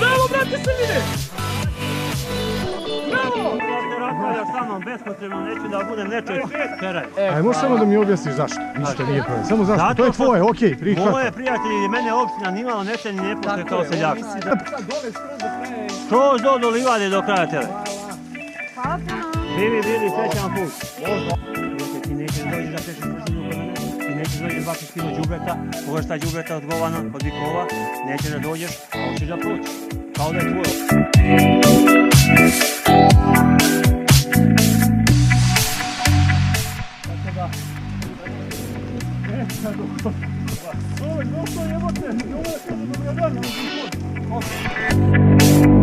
Bravo, brate Srbine! Bravo! Ja sa mnom bespotrebno neću da budem nečoj teraj. Aj, možeš samo da mi objasniš zašto? Ništa nije problem. Samo zašto? To je tvoje, okej, prihvatam. Moje prijatelji, mene opština nimalo neće ni ne pušte kao seljaka. Skroz do livade do kraja tele. Bili, srećan put. Ti nećeš doći da pešeš brzinu kod mene, ti nećeš doći 20 kilo đubreta, ovo šta đubreta odgovana kod vikova, nećeš da dođeš, a hoćeš da proći. Kao da je tvoje. Ovo je dobro jebote, ovo je dobro jebote.